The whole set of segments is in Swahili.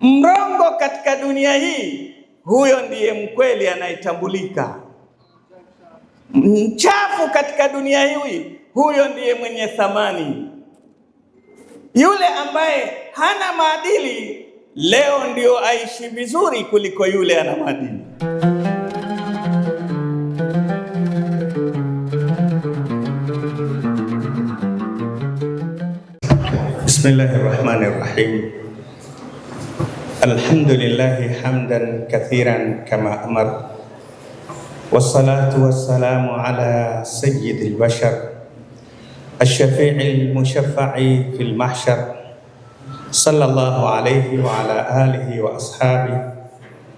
Mrongo katika dunia hii, huyo ndiye mkweli anayetambulika. Mchafu katika dunia hii, huyo ndiye mwenye thamani. Yule ambaye hana maadili leo ndio aishi vizuri kuliko yule ana maadili. Bismillahirrahmanirrahim. Alhamdulillahi hamdan kathiran kama amar. Wassalatu wassalamu ala sayyidil bashar ash-shafi'il mushaffa'i fil mahshar. Sallallahu alayhi wa ala alihi wa ashabihi.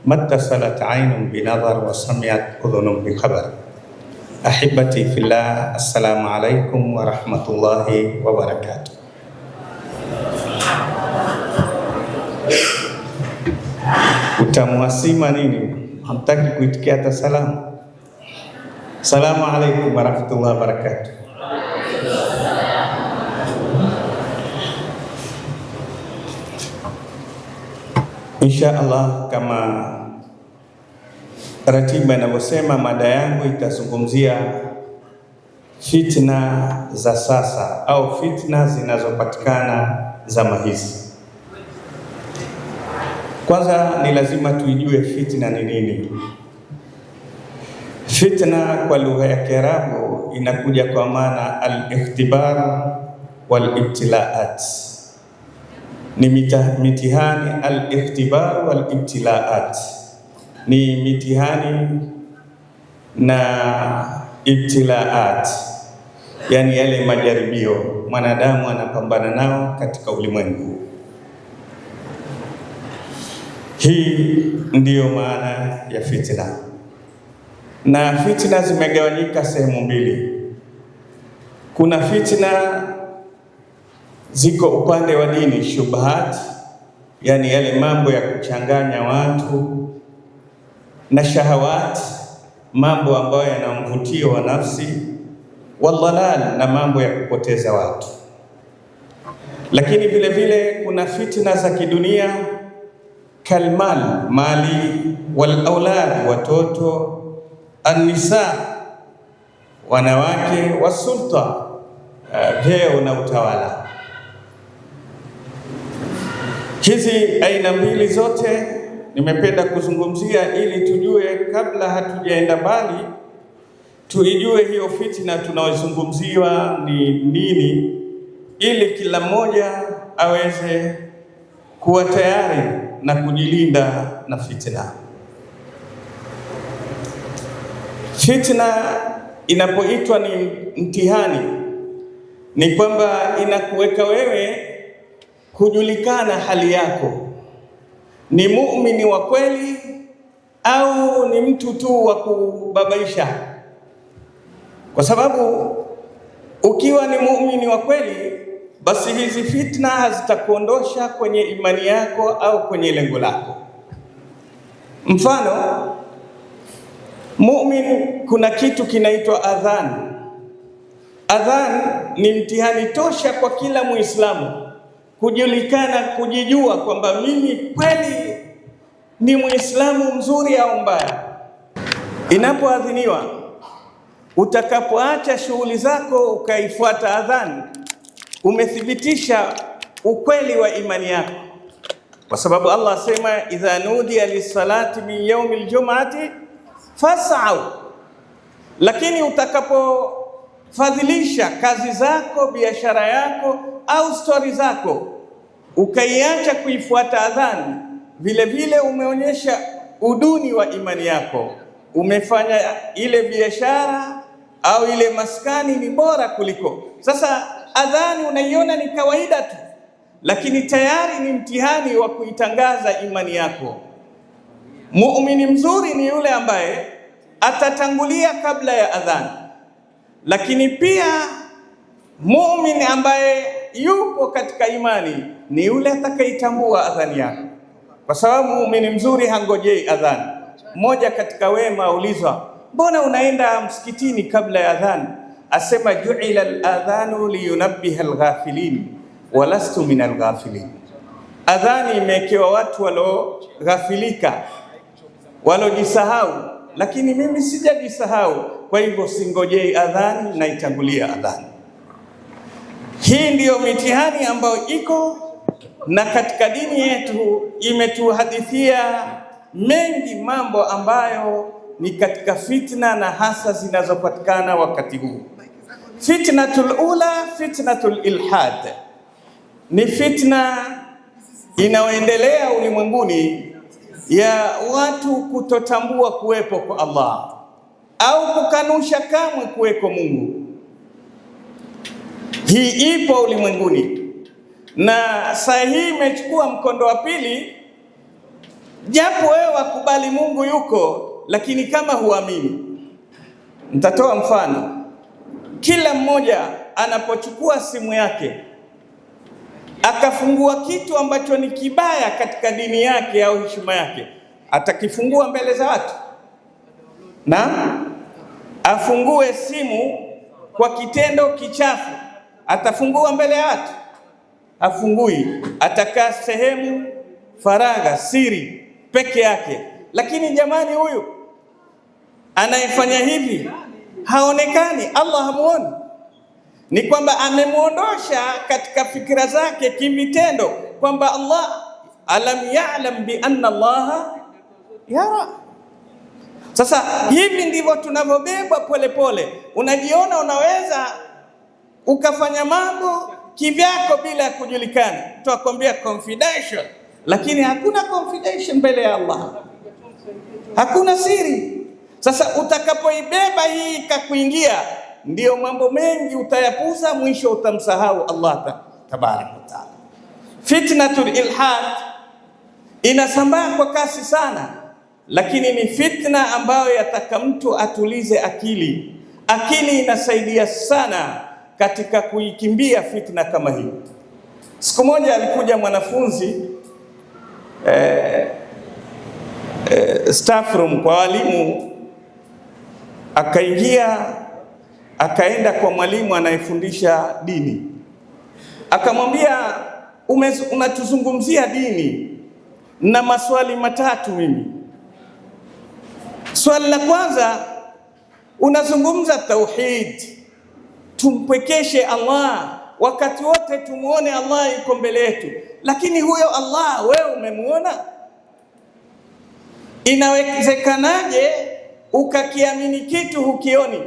Mattasalat aynun binadhar wa sami'at udhunun bi khabar. Ahibati fillah, assalamu alaikum wa rahmatullahi wa barakatuh. Utamuasima nini? Hamtaki kuitikia hata salamu. Assalamu alaikum wa rahmatullahi wa barakatuh. Insya Allah, kama ratiba inavyosema, mada yangu itazungumzia fitna za sasa au fitna zinazopatikana zama hizi. Kwanza ni lazima tuijue fitna ni nini. Fitna kwa lugha ya Kiarabu inakuja kwa maana al-ikhtibar wal-ibtilaat. Ni mitihani. Al-ikhtibar wal-ibtilaat ni mitihani na ibtilaat, yani yale majaribio mwanadamu anapambana nao katika ulimwengu. Hii ndiyo maana ya fitna. Na fitna zimegawanyika sehemu mbili. Kuna fitna ziko upande wa dini, shubhat, yani yale mambo ya kuchanganya watu, na shahawat, mambo ambayo yana mvutio wa nafsi, wadhalal, na mambo ya kupoteza watu. Lakini vile vile kuna fitna za kidunia, kalmal, mali, wal aulad, watoto, an-nisa, wanawake, wasulta, vyeo na utawala. Hizi aina mbili zote nimependa kuzungumzia ili tujue, kabla hatujaenda mbali, tuijue hiyo fitna tunayozungumziwa ni nini, ili kila mmoja aweze kuwa tayari na kujilinda na fitna. Fitna inapoitwa ni mtihani, ni kwamba inakuweka wewe kujulikana hali yako, ni muumini wa kweli au ni mtu tu wa kubabaisha. Kwa sababu ukiwa ni muumini wa kweli, basi hizi fitna hazitakuondosha kwenye imani yako au kwenye lengo lako. Mfano, muumini, kuna kitu kinaitwa adhan. Adhan ni mtihani tosha kwa kila Muislamu kujulikana, kujijua kwamba mimi kweli ni Muislamu mzuri au mbaya. Inapoadhiniwa, utakapoacha shughuli zako ukaifuata adhan, umethibitisha ukweli wa imani yako, kwa sababu Allah asema idha nudiya lis-salati min yawmil jum'ati fas'au. Lakini utakapofadhilisha kazi zako, biashara yako au stori zako, ukaiacha kuifuata adhan, vile vile umeonyesha uduni wa imani yako. Umefanya ile biashara au ile maskani ni bora kuliko. Sasa adhani unaiona ni kawaida tu, lakini tayari ni mtihani wa kuitangaza imani yako. Muumini mzuri ni yule ambaye atatangulia kabla ya adhan, lakini pia muumini ambaye yupo katika imani ni yule atakayetambua adhani yako, kwa sababu muumini mzuri hangojei adhan. Mmoja katika wema aulizwa, mbona unaenda msikitini kabla ya adhan? Asema ju'ila al-adhanu liyunabbiha al-ghafilin wa lastu min al-ghafilin. Adhani imewekewa watu waloghafilika, walojisahau, lakini mimi sijajisahau. Kwa hivyo singojei adhani, naitangulia adhani. Hii ndiyo mitihani ambayo iko, na katika dini yetu imetuhadithia mengi mambo ambayo ni katika fitna na hasa zinazopatikana wakati huu. Fitnatul ula, fitnatul ilhad, ni fitna inayoendelea ulimwenguni ya watu kutotambua kuwepo kwa Allah au kukanusha kamwe kuweko Mungu. Hii ipo ulimwenguni, na saa hii imechukua mkondo wa pili. Japo wewe wakubali Mungu yuko, lakini kama huamini. Nitatoa mfano. Kila mmoja anapochukua simu yake akafungua kitu ambacho ni kibaya katika dini yake au heshima yake, atakifungua mbele za watu? Na afungue simu kwa kitendo kichafu, atafungua mbele ya watu? Afungui. Atakaa sehemu faragha, siri, peke yake. Lakini jamani, huyu anayefanya hivi haonekani, Allah hamuoni. Ni kwamba amemuondosha katika fikra zake kivitendo, kwamba Allah alam ya'lam bi anna Allah yara. Sasa hivi ndivyo tunavyobebwa polepole. Unajiona unaweza ukafanya mambo kivyako bila kujulikana. Tutakwambia confidential, lakini hakuna confidential mbele ya Allah, hakuna siri. Sasa utakapoibeba hii ikakuingia, ndio mambo mengi utayapuza, mwisho utamsahau Allah tabaraka wa taala. Fitnatul ilhad inasambaa kwa kasi sana, lakini ni fitna ambayo yataka mtu atulize akili. Akili inasaidia sana katika kuikimbia fitna kama hii. Siku moja alikuja mwanafunzi staff room kwa walimu, akaenda kwa mwalimu anayefundisha dini, akamwambia, unatuzungumzia dini na maswali matatu mimi. Swali la kwanza, unazungumza tauhid, tumpwekeshe Allah, wakati wote tumuone Allah yuko mbele yetu, lakini huyo Allah wewe umemuona? Inawezekanaje ukakiamini kitu hukioni?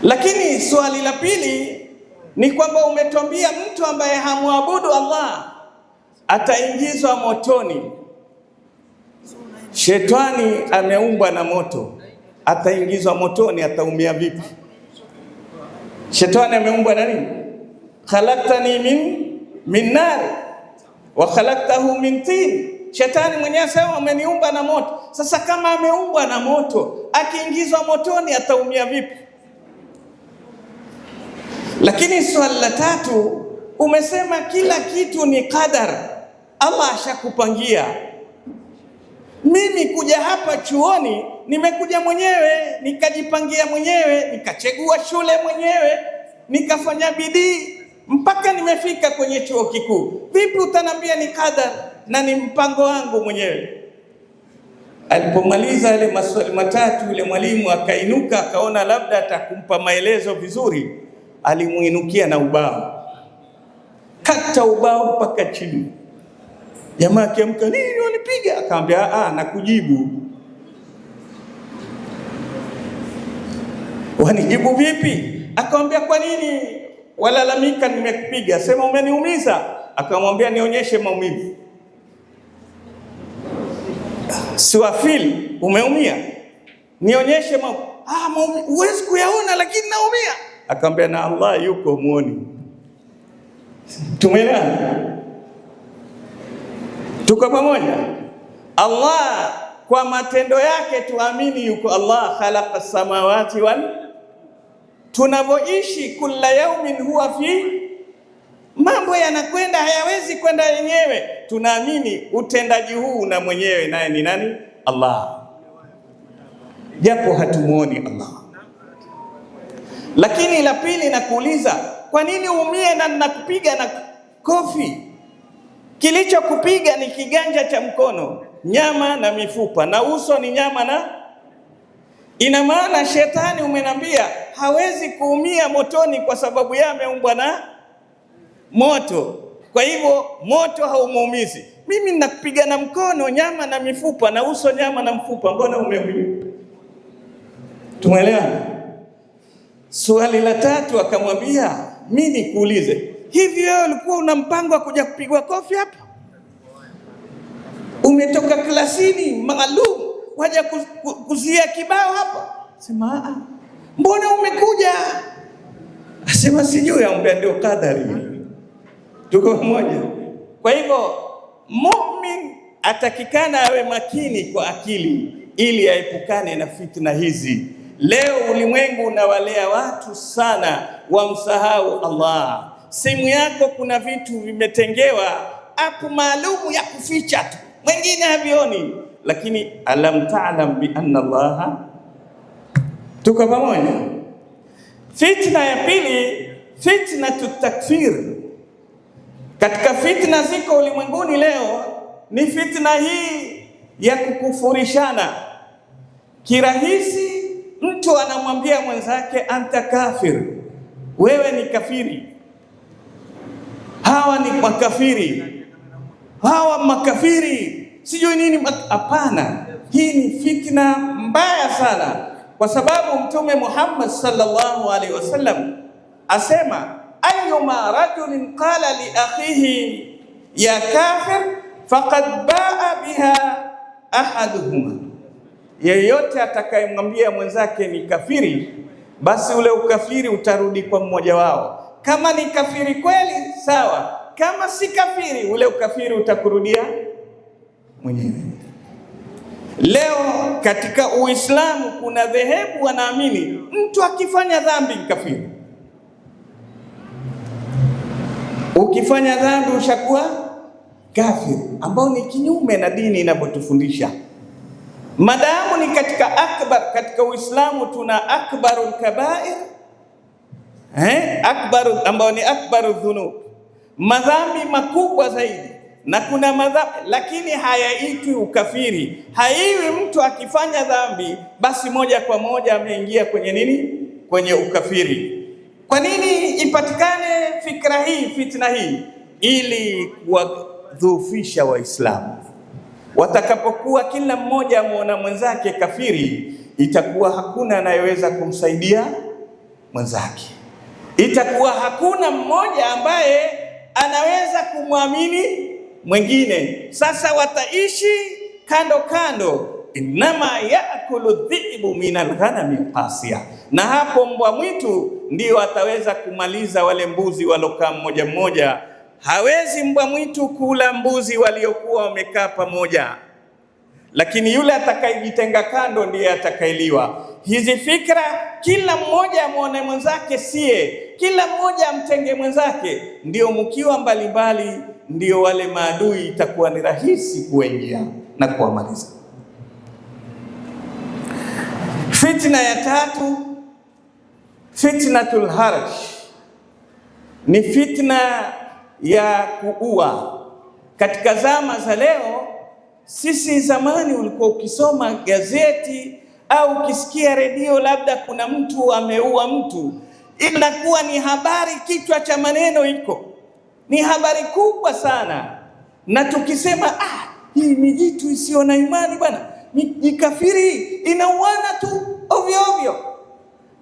Lakini swali la pili ni kwamba umetuambia mtu ambaye hamwabudu Allah ataingizwa motoni. Shetani ameumbwa na moto, ataingizwa motoni, ataumia vipi? Shetani ameumbwa na nini? Khalaqtani min nar wa khalaqtahu min tin. Shetani mwenyewe asema ameniumba na moto. Sasa kama ameumbwa na moto, akiingizwa motoni ataumia vipi? Lakini swali la tatu, umesema kila kitu ni qadar, Allah ashakupangia. Mimi kuja hapa chuoni nimekuja mwenyewe, nikajipangia mwenyewe, nikachagua shule mwenyewe, nikafanya bidii mpaka nimefika kwenye chuo kikuu. Vipi utanambia ni qadar na ni mpango wangu mwenyewe? Alipomaliza yale maswali matatu, yule mwalimu akainuka, akaona labda atakumpa maelezo vizuri, alimuinukia na ubao, kata ubao mpaka chini. Jamaa akiamka, nini wanipiga? Akamwambia, nakujibu. Wanijibu vipi? Akamwambia, kwa nini walalamika nimekupiga? Sema umeniumiza. Akamwambia, nionyeshe maumivu. Siwafili umeumia, nionyeshe maumivu. Huwezi kuyaona lakini naumia. Akamwambia, na Allah yuko muoni. Tumeelewana? Tuko pamoja? Allah kwa matendo yake tuamini yuko Allah, khalaqa samawati wal. Tunavyoishi kila yaumin huwa fi, mambo yanakwenda, hayawezi kwenda yenyewe. Tunaamini utendaji huu na mwenyewe naye ni nani? Allah, japo hatumuoni Allah. Lakini la pili nakuuliza, kwa nini uumie na nakupiga na kofi. Kilichokupiga ni kiganja cha mkono, nyama na mifupa, na uso ni nyama na. Ina maana shetani umenambia hawezi kuumia motoni kwa sababu yeye ameumbwa na moto. Kwa hivyo moto haumuumizi. Mimi ninakupiga na mkono, nyama na mifupa, na uso nyama na mfupa, mbona umeumia? Tumeelewa? Swali la tatu akamwambia, mimi nikuulize, hivi wewe ulikuwa una mpango wa kuja kupigwa kofi hapa? Umetoka klasini maalum waja kuzia kibao hapa? Sema mbona umekuja? Asema sijui, ambaye ndio kadari. Tuko mmoja. Kwa hivyo muumini atakikana awe makini kwa akili ili aepukane na fitna hizi. Leo ulimwengu unawalea watu sana wamsahau Allah. Simu yako kuna vitu vimetengewa app maalumu ya kuficha tu, mwingine havioni, lakini alam ta'lam bi anna Allah. Tuko pamoja? Fitna ya pili, fitna takfir. Katika fitna ziko ulimwenguni leo ni fitna hii ya kukufurishana. Kirahisi mtu anamwambia mwenzake anta kafir, wewe ni kafiri, hawa ni makafiri, hawa makafiri, sijui nini. Hapana, hii ni fitna mbaya sana, kwa sababu Mtume Muhammad sallallahu alaihi wasallam asema ayyuma rajulin qala li akhihi ya kafir faqad baa biha ahaduhuma, yeyote atakayemwambia mwenzake ni kafiri, basi ule ukafiri utarudi kwa mmoja wao. Kama ni kafiri kweli sawa, kama si kafiri ule ukafiri utakurudia mwenyewe. Leo katika Uislamu kuna dhehebu wanaamini mtu akifanya dhambi ni kafiri. Ukifanya dhambi ushakuwa kafiri, ambao ni kinyume na dini inavyotufundisha. Madamu ni katika akbar, katika Uislamu tuna akbarul kabair, akbaru ambao ni akbaru dhunub, madhambi makubwa zaidi, na kuna madhambi lakini hayaitwi ukafiri. Haiwi mtu akifanya dhambi basi moja kwa moja ameingia kwenye nini? Kwenye ukafiri. Kwa nini ipatikane fikra hii, fitna hii? Ili kuwadhoofisha Waislamu. Watakapokuwa kila mmoja muona mwenzake kafiri, itakuwa hakuna anayeweza kumsaidia mwenzake, itakuwa hakuna mmoja ambaye anaweza kumwamini mwingine. Sasa wataishi kando kando. Innama yaakulu dhibu min alghanami qasiya, na hapo mbwa mwitu ndio ataweza kumaliza wale mbuzi walokaa mmoja mmoja. Hawezi mbwa mwitu kula mbuzi waliokuwa wamekaa pamoja, lakini yule atakayejitenga kando ndiye atakailiwa. Hizi fikra, kila mmoja amuone mwenzake sie, kila mmoja amtenge mwenzake, ndio mkiwa mbalimbali, ndio wale maadui itakuwa ni rahisi kuingia na kuwamaliza. Fitna ya tatu, fitnatul harj, ni fitna ya kuua. Katika zama za leo, sisi zamani ulikuwa ukisoma gazeti au ukisikia redio labda kuna mtu ameua mtu, inakuwa ni habari, kichwa cha maneno iko ni habari kubwa sana, na tukisema hii mijitu isiyo na imani bwana, ni kafiri, inauana tu ovyo ovyo.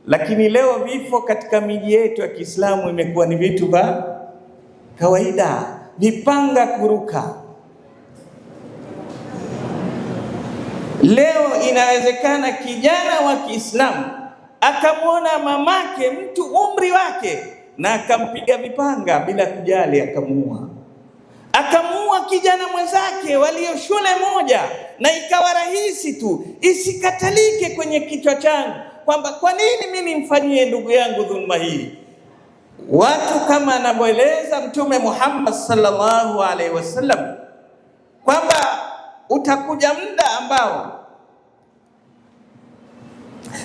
Lakini leo vifo katika miji yetu ya Kiislamu imekuwa ni vitu vya kawaida, vipanga kuruka. Leo inawezekana kijana wa Kiislamu akamwona mamake mtu umri wake na akampiga vipanga bila kujali, akamuua. Akamuua kijana mwenzake walio shule moja, na ikawa rahisi tu, isikatalike kwenye kichwa changu kwamba kwa nini mimi nimfanyie ndugu yangu dhulma hii. Watu kama anavyoeleza Mtume Muhammad sallallahu alaihi wasallam kwamba utakuja muda ambao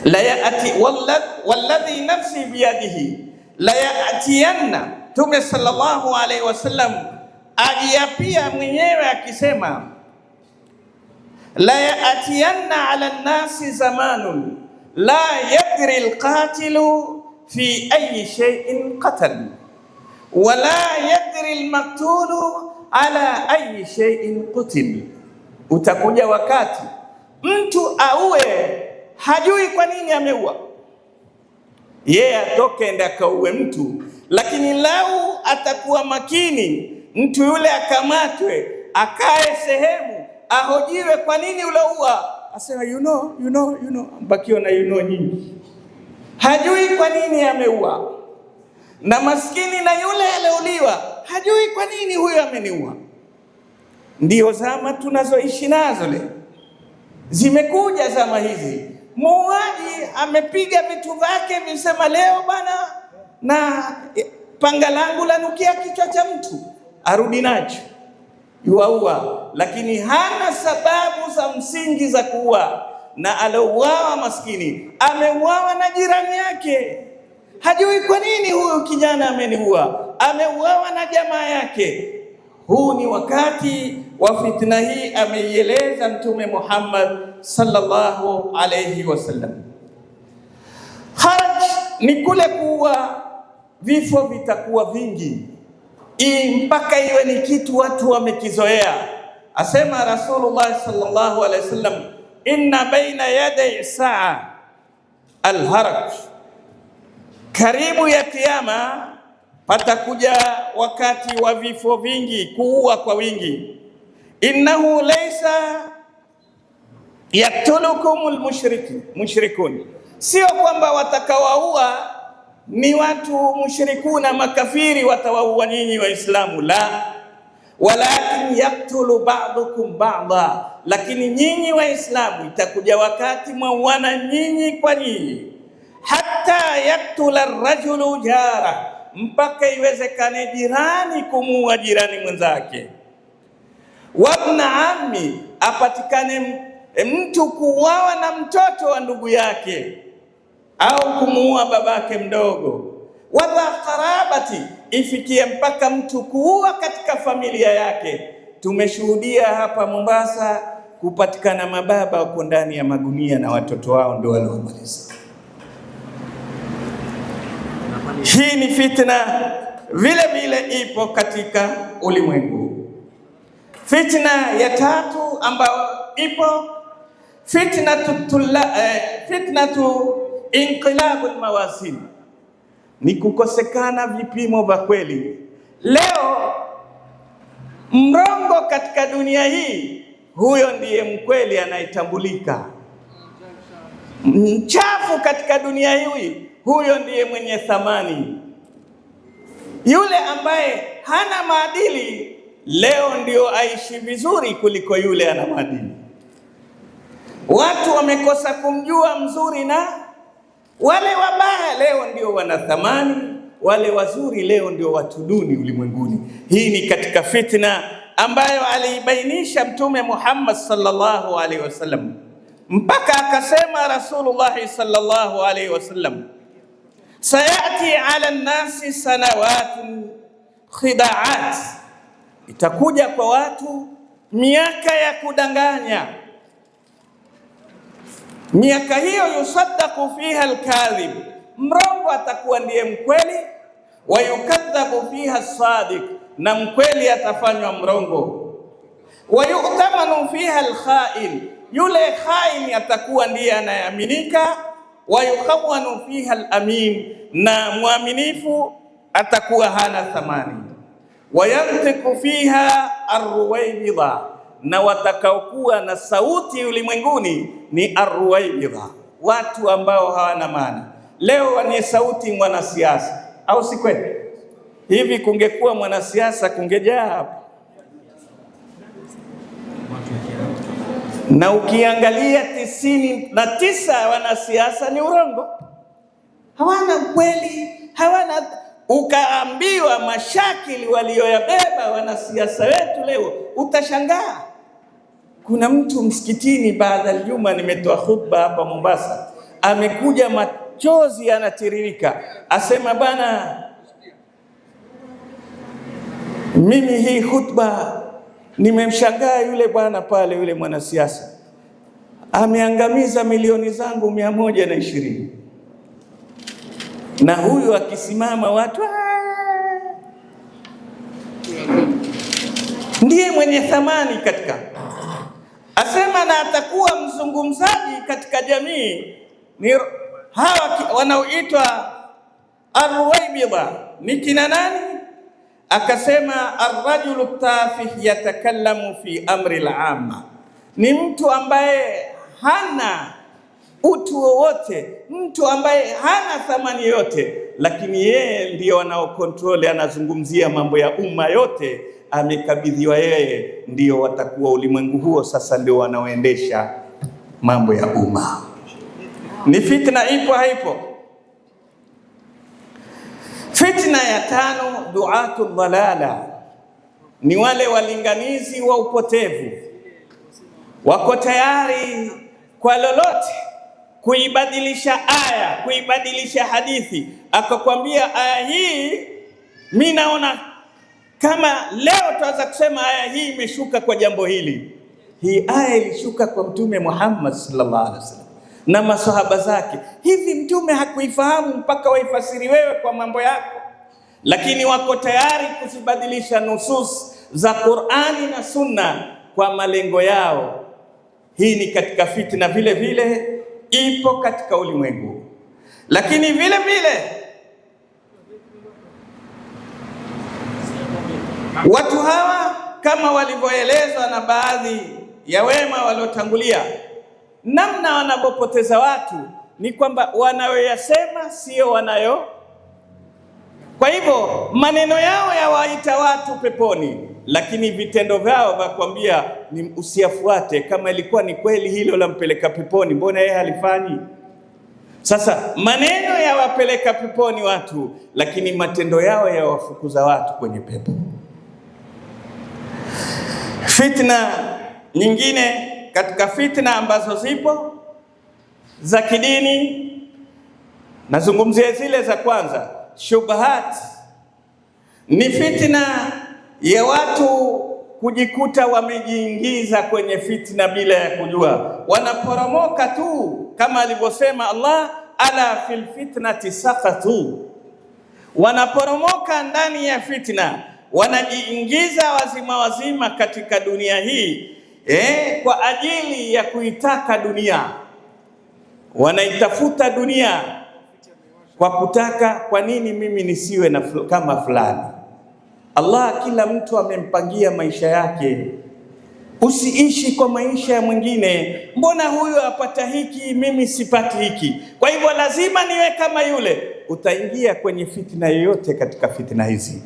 la yaati walladhi nafsi biyadihi la yaatiyanna, Mtume sallallahu alaihi wasallam ajiapia mwenyewe akisema, la yatiyanna ala nnasi zamanun la yadri alqatilu fi ayi shay'in qatal wala yadri almaktulu ala ayi shay'in qutil. Utakuja wakati mtu auwe hajui kwa nini ameua, yeye atoke ende akauwe mtu, lakini lau atakuwa makini, mtu yule akamatwe, akae sehemu, ahojiwe kwa nini uloua, asema you know, mbakio na nyingi, hajui kwa nini ameua. Na maskini na yule aleuliwa hajui kwa nini huyo ameniua. Ndio zama tunazoishi nazo leo. Zimekuja zama hizi, muuaji amepiga vitu vyake, visema leo bana na panga langu lanukia kichwa cha mtu, arudi nacho yuaua, lakini hana sababu za msingi za kuua. Na alouawa maskini ameuawa na jirani yake, hajui kwa nini huyu kijana ameniua, ameuawa na jamaa yake. Huu ni wakati wa fitna hii, ameieleza Mtume Muhammad sallallahu alayhi wasallam. Haraj ni kule kuwa vifo vitakuwa vingi mpaka iwe ni kitu watu wamekizoea. Asema Rasulullah sallallahu alayhi wasallam, inna baina yaday saa alharaj, karibu ya kiyama patakuja wakati wa vifo vingi, kuua kwa wingi. Innahu laysa yaktulukumul mushrikun, sio kwamba watakawaua ni watu mushrikuna makafiri watawaua nyinyi Waislamu, la, walakin yaktulu ba'dukum ba'da, lakini nyinyi Waislamu itakuja wakati mwauana nyinyi kwa nyinyi, hatta yaktula rajulu jara, mpaka iwezekane jirani kumuua jirani mwenzake, wabna ammi, apatikane mtu kuuawa na mtoto wa ndugu yake au kumuua babake mdogo, wadha qarabati, ifikie mpaka mtu kuua katika familia yake. Tumeshuhudia hapa Mombasa kupatikana mababa wako ndani ya magunia na watoto wao ndio waliomaliza. Hii ni fitna vile vile ipo katika ulimwengu. Fitna ya tatu ambayo ipo, fitnatu inqilabul mawazin, ni kukosekana vipimo vya kweli. Leo mrongo katika dunia hii, huyo ndiye mkweli anayetambulika. Mchafu katika dunia hii, huyo ndiye mwenye thamani. Yule ambaye hana maadili leo ndio aishi vizuri kuliko yule ana maadili. Watu wamekosa kumjua mzuri, na wale wabaya leo ndio wana thamani, wale wazuri leo ndio watu duni ulimwenguni. Hii ni katika fitna ambayo aliibainisha Mtume Muhammad sallallahu alaihi wasallam, mpaka akasema Rasulullah sallallahu alaihi wasallam, sayati ala nnasi sanawatun khidaat, itakuja kwa watu miaka ya kudanganya. Miaka hiyo yusaddaku fiha alkadhib, mrongo atakuwa ndiye mkweli, wa yukadhabu fiha sadiq, na mkweli atafanywa mrongo, wa yu'tamanu fiha alkhain, yule khain atakuwa ndiye anayeaminika, wa yukhawanu fiha alamin, na muaminifu atakuwa hana thamani, wa yantiqu fiha arruwaybidha, na watakaokuwa na sauti ulimwenguni ni arruwaybidha, watu ambao hawana maana. Leo wenye sauti mwanasiasa, au si kweli? Hivi kungekuwa mwanasiasa kungejaa hapa. Na ukiangalia 99 wanasiasa ni urongo, hawana kweli, hawana. Ukaambiwa mashakili walioyabeba wanasiasa wetu leo, utashangaa. Kuna mtu msikitini baada ya juma, nimetoa khutba hapa Mombasa, amekuja machozi yanatiririka, asema bana, Mimi hii khutba nimemshangaa yule bwana pale, yule mwanasiasa ameangamiza milioni zangu 120, na huyu akisimama watu ndiye mwenye thamani katika, asema na atakuwa mzungumzaji katika jamii. Ni hawa wanaoitwa Ar-Ruwaybidha ni kina nani? Akasema arrajulu tafih yatakallamu fi amri al-amma, ni mtu ambaye hana utu wowote, mtu ambaye hana thamani yote, lakini yeye ndiyo anaokontroli, anazungumzia mambo ya umma yote, amekabidhiwa yeye, ndiyo watakuwa ulimwengu huo sasa ndio wanaoendesha mambo ya umma. Ni fitna, ipo haipo? Fitna ya tano, duatu dhalala, ni wale walinganizi wa upotevu, wako tayari kwa lolote kuibadilisha aya, kuibadilisha hadithi. Akakwambia aya hii, mimi naona kama leo tuanza kusema aya hii imeshuka kwa jambo hili. Hii aya ilishuka kwa Mtume Muhammad sallallahu alaihi wasallam na masahaba zake. Hivi Mtume hakuifahamu mpaka waifasiri wewe kwa mambo yako? Lakini wako tayari kuzibadilisha nusus za Qur'ani na Sunna kwa malengo yao. Hii ni katika fitna, vile vile ipo katika ulimwengu. Lakini vile vile watu hawa kama walivyoelezwa na baadhi ya wema waliotangulia, namna wanapopoteza watu ni kwamba wanayoyasema sio wanayo. Kwa hivyo maneno yao yawaita watu peponi, lakini vitendo vyao vakwambia ni usiyafuate. Kama ilikuwa ni kweli hilo lampeleka peponi, mbona yeye halifanyi? Sasa maneno yawapeleka peponi watu, lakini matendo yao yawafukuza watu kwenye pepo. Fitna nyingine katika fitna ambazo zipo za kidini, nazungumzia zile za kwanza, shubhat. Ni fitna ya watu kujikuta wamejiingiza kwenye fitna bila ya kujua, wanaporomoka tu, kama alivyosema Allah, ala fil fitnati saqatu, wanaporomoka ndani ya fitna, wanajiingiza wazima wazima katika dunia hii kwa ajili ya kuitaka dunia, wanaitafuta dunia kwa kutaka, kwa nini mimi nisiwe na kama fulani? Allah kila mtu amempangia maisha yake. Usiishi kwa maisha ya mwingine, mbona huyo apata hiki mimi sipati hiki, kwa hivyo lazima niwe kama yule. Utaingia kwenye fitna yoyote katika fitna hizi.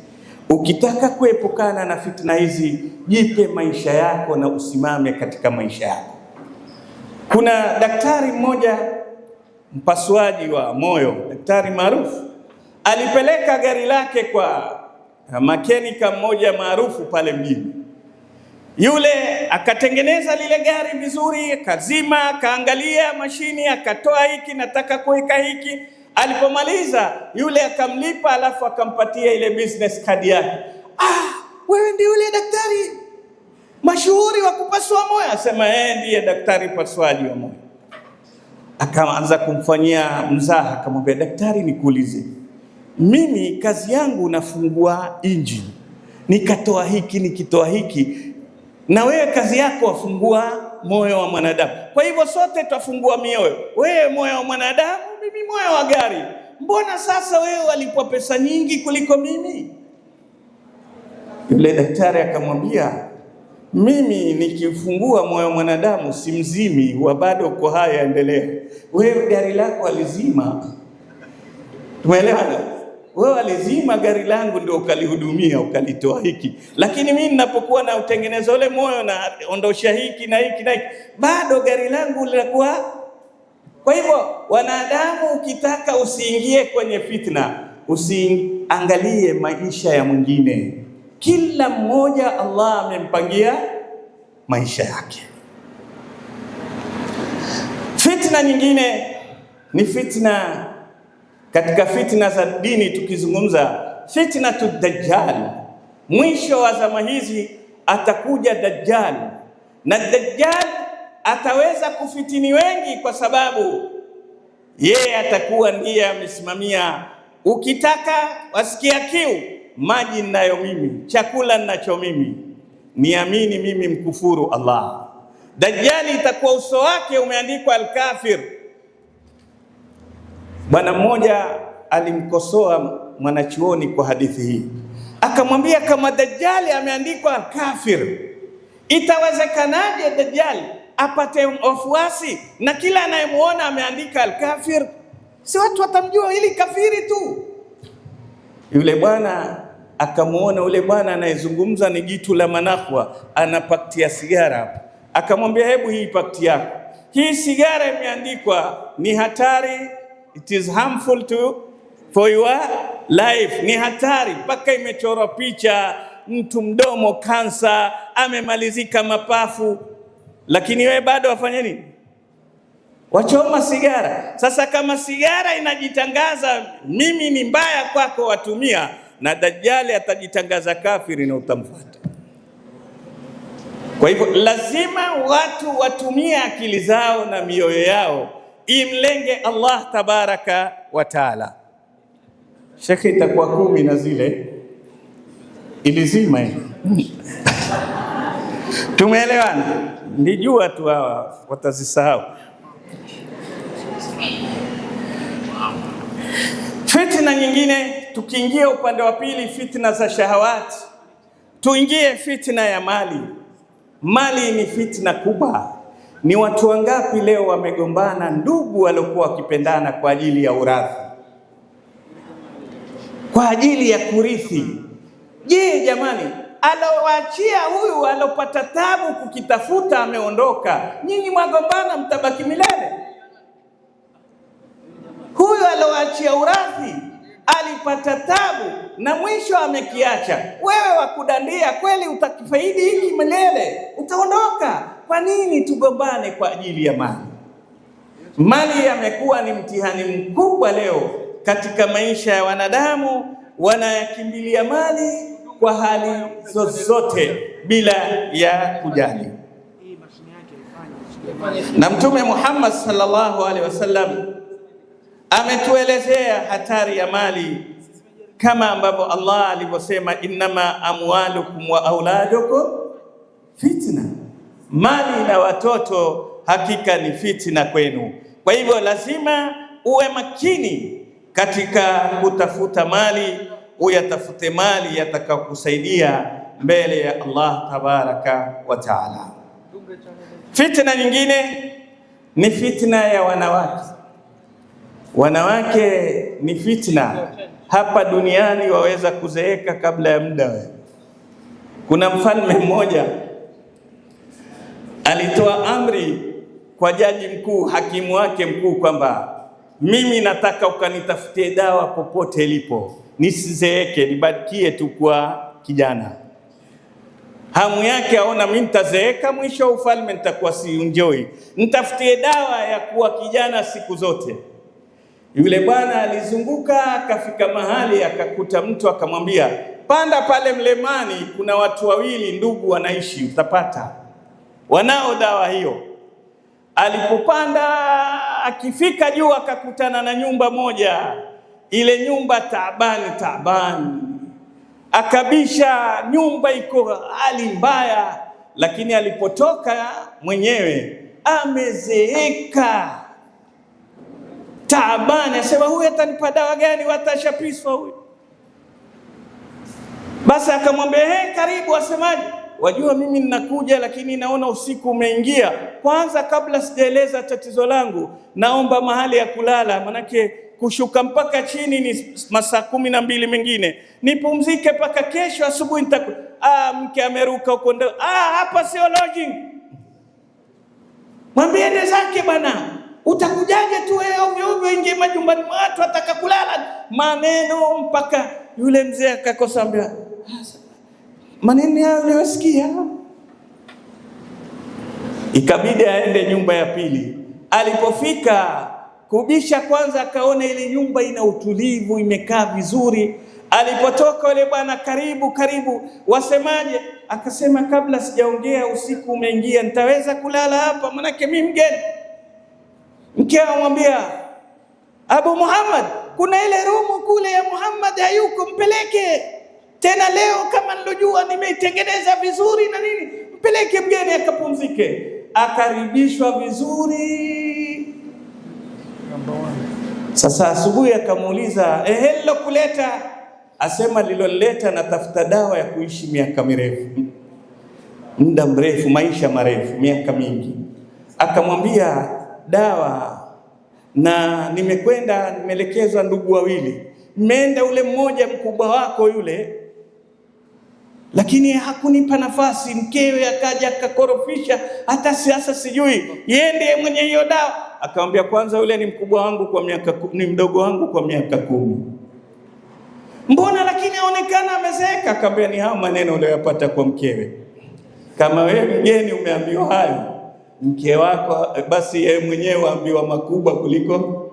Ukitaka kuepukana na fitna hizi, jipe maisha yako na usimame katika maisha yako. Kuna daktari mmoja mpasuaji wa moyo, daktari maarufu, alipeleka gari lake kwa makenika mmoja maarufu pale mjini. Yule akatengeneza lile gari vizuri, akazima, akaangalia mashini, akatoa hiki, nataka kuweka hiki. Alipomaliza yule akamlipa, alafu akampatia ile business card yake. Wewe ndiye yule daktari mashuhuri wa kupasua moyo? Asema ndiye daktari pasuaji wa moyo. Akaanza kumfanyia mzaha, akamwambia, daktari, nikuulize, mimi kazi yangu nafungua engine, nikatoa hiki, nikitoa hiki, na wewe kazi yako wafungua moyo wa mwanadamu. Kwa hivyo sote tutafungua mioyo, wewe moyo wa mwanadamu, mimi moyo wa gari. Mbona sasa wewe walipwa pesa nyingi kuliko mimi? Yule daktari akamwambia, mimi nikifungua moyo wa mwanadamu simzimi, huwa bado uko hai, endelea. Wewe gari lako alizima. Tumeelewana? Wewe alizima gari langu ndio ukalihudumia, ukalitoa hiki, lakini mimi ninapokuwa na utengeneza ule moyo na ondosha hiki na hiki na hiki, bado gari langu linakuwa. Kwa hivyo wanadamu, ukitaka usiingie kwenye fitna, usiangalie maisha ya mwingine. Kila mmoja Allah amempangia maisha yake. Fitna nyingine ni fitna katika fitna za dini. Tukizungumza fitnatu Dajjal, mwisho wa zama hizi atakuja Dajjal, na Dajjal ataweza kufitini wengi, kwa sababu yeye atakuwa ndiye amesimamia, ukitaka wasikia kiu, maji ninayo mimi, chakula ninacho mimi, niamini mimi, mkufuru Allah. Dajjali itakuwa uso wake umeandikwa al-kafir. Bwana mmoja alimkosoa mwanachuoni kwa hadithi hii, akamwambia kama Dajjali ameandikwa al-kafir, itawezekanaje Dajjali apate wafuasi na kila anayemuona ameandika al-kafir? Si watu watamjua ili kafiri tu. Yule bwana akamuona yule bwana anayezungumza ni jitu la manahwa, anapaktia sigara. Akamwambia, hebu hii pakti yako, hii sigara imeandikwa ni hatari, it is harmful for your life, ni hatari, mpaka imechorwa picha mtu mdomo kansa, amemalizika mapafu, lakini wewe bado wafanya nini? Wachoma sigara. Sasa kama sigara inajitangaza mimi ni mbaya kwako, watumia, na Dajjali atajitangaza kafiri na utamfuata. Kwa hivyo lazima watu watumie akili zao na mioyo yao imlenge Allah tabaraka wa taala. Shekhi, itakuwa 10 na zile ilizima hii. Tumeelewana? Nijua tu hawa watazisahau. Fitna nyingine, tukiingia upande wa pili, fitna za shahawati, tuingie fitna ya mali. Mali ni fitna kubwa. Ni watu wangapi leo wamegombana, ndugu waliokuwa wakipendana kwa ajili ya urathi, kwa ajili ya kurithi? Je, jamani, alowaachia huyu alopata tabu kukitafuta ameondoka, nyinyi mwagombana mtabaki milele? Huyu alowaachia urathi alipata tabu na mwisho amekiacha, wewe wakudandia, kweli utakifaidi hiki milele? Utaondoka. Kwa nini tugombane kwa ajili ya mali? Mali yamekuwa ni mtihani mkubwa leo katika maisha ya wanadamu, wanayakimbilia mali kwa hali zozote bila ya kujali. Na Mtume Muhammad sallallahu alaihi wasallam ametuelezea hatari ya mali, kama ambavyo Allah alivyosema, innama amwalukum wa auladukum fitna, mali na watoto hakika ni fitna kwenu. Kwa hivyo lazima uwe makini katika kutafuta mali, uyatafute mali yatakayokusaidia mbele ya Allah tabaraka wa taala. Fitna nyingine ni fitna ya wanawake. Wanawake ni fitna. Hapa duniani waweza kuzeeka kabla ya muda. Kuna mfalme mmoja alitoa amri kwa jaji mkuu, hakimu wake mkuu, kwamba mimi nataka ukanitafutie dawa popote ilipo, nisizeeke, nibakie tu kwa kijana. Hamu yake aona mimi nitazeeka, mwisho ufalme nitakuwa si enjoy, nitafutie dawa ya kuwa kijana siku zote. Yule bwana alizunguka, akafika mahali akakuta mtu, akamwambia, panda pale mlemani, kuna watu wawili ndugu wanaishi, utapata, wanao dawa hiyo. Alipopanda, akifika juu akakutana na nyumba moja. Ile nyumba taabani, akabisha, nyumba iko hali mbaya, lakini alipotoka mwenyewe amezeeka, taabani, asema huyu atanipa dawa gani, watashapiswa huyu. Basi akamwambia, karibu, asemaje? Wajua mimi ninakuja, lakini naona usiku umeingia. Kwanza kabla sijaeleza tatizo langu, naomba mahali ya kulala, manake kushuka mpaka chini ni masaa 12 mengine, nipumzike mpaka kesho asubuhi nitakuja. Mke ameruka huko ndo, hapa sio lodging. Mwambie ende zake bana, utakujaje tu wewe ovyo ovyo, ingie majumbani watu ataka kulala. Maneno mpaka yule mzee akakosa, ambia maneno yao uliyosikia. Ikabidi aende nyumba ya pili. Alipofika kubisha, kwanza akaona ile nyumba ina utulivu, imekaa vizuri. Alipotoka yule bwana, karibu karibu, wasemaje? Akasema, kabla sijaongea usiku umeingia, nitaweza kulala hapa manake mimi mgeni. Mke amwambia, Abu Muhammad, kuna ile rumu kule ya Muhammad hayuko, mpeleke tena leo, kama nilojua nimeitengeneza vizuri na nini, mpeleke mgeni akapumzike. Akaribishwa vizuri. Sasa asubuhi akamuuliza, hello kuleta? Asema, liloleta natafuta dawa ya kuishi miaka mirefu, muda mrefu, maisha marefu, miaka mingi. Akamwambia, dawa, na nimekwenda nimeelekezwa ndugu wawili, nimeenda ule mmoja mkubwa wako yule, lakini hakunipa nafasi, mkewe akaja akakorofisha, hata sasa sijui yeye ndiye mwenye hiyo dawa. Akamwambia, kwanza yule ni mkubwa wangu kwa miaka, ni mdogo wangu kwa miaka 10. Mbona lakini aonekana amezeeka? Akamwambia, ni hao maneno uliyopata kwa mkewe. Kama wewe mgeni umeambiwa hayo, mke wako basi yeye mwenyewe ambiwa makubwa kuliko.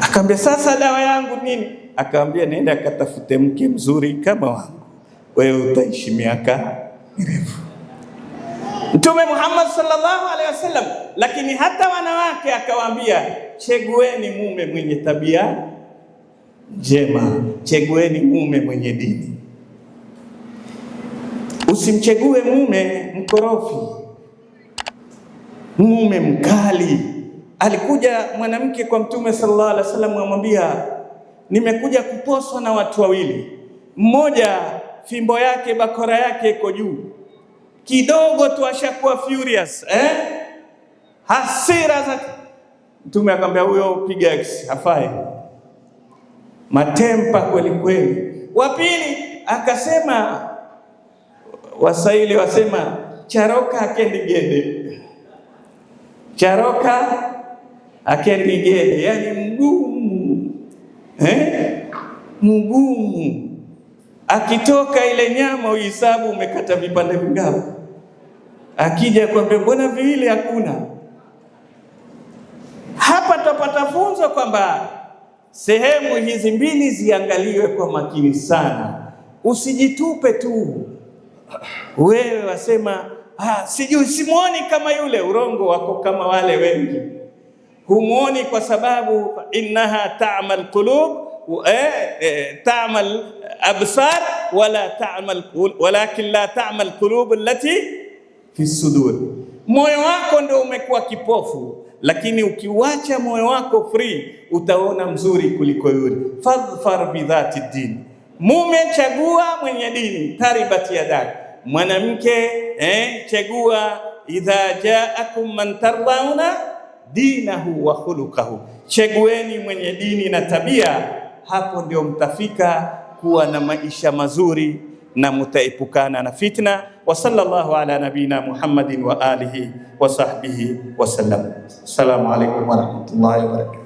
Akamwambia, sasa dawa yangu nini? Akamwambia, nenda akatafute mke mzuri kama wangu, wewe utaishi miaka mirefu. Mtume Muhammad sallallahu alaihi wasallam, lakini hata wanawake akawaambia, chagueni mume mwenye tabia njema, chagueni mume mwenye dini. Usimchague mume mkorofi, mume mkali. Alikuja mwanamke kwa Mtume sallallahu alaihi wasallam, amwambia, nimekuja kuposwa na watu wawili, mmoja fimbo yake bakora yake iko juu kidogo tu, ashakuwa furious hasira za. Mtume akamwambia, huyo piga X, hafai, matempa kweli kweli. Wa pili akasema, Waswahili wasema, charoka akendi gende, charoka akendi gende, yani mgumu, mgumu. Akitoka ile nyama uhisabu umekata vipande vingapi. Akija kwambia, mbona viwili hakuna? Hapa tupata funzo kwamba sehemu hizi mbili ziangaliwe kwa makini sana. Usijitupe tu wewe wasema, sijui simuoni kama yule. Urongo wako kama wale wengi, humuoni kwa sababu innaha ta'mal qulub ta'mal absar wala ta'mal, walakin la ta'mal qulub allati fi sudur. Moyo wako ndio umekuwa kipofu, lakini ukiwacha moyo wako free utaona mzuri kuliko yule. Fadhfar bidhati din, mume chagua mwenye dini, taribat yadak. Mwanamke chagua, idha jaakum man tardawna dinahu wa khuluquhu, chagueni mwenye dini na tabia. Hapo ndio mtafika kuwa na maisha mazuri na mtaepukana na fitna. Wa sallallahu ala nabina Muhammadin wa alihi wa sahbihi wa sallam. Assalamu alaykum wa rahmatullahi wa barakatuh.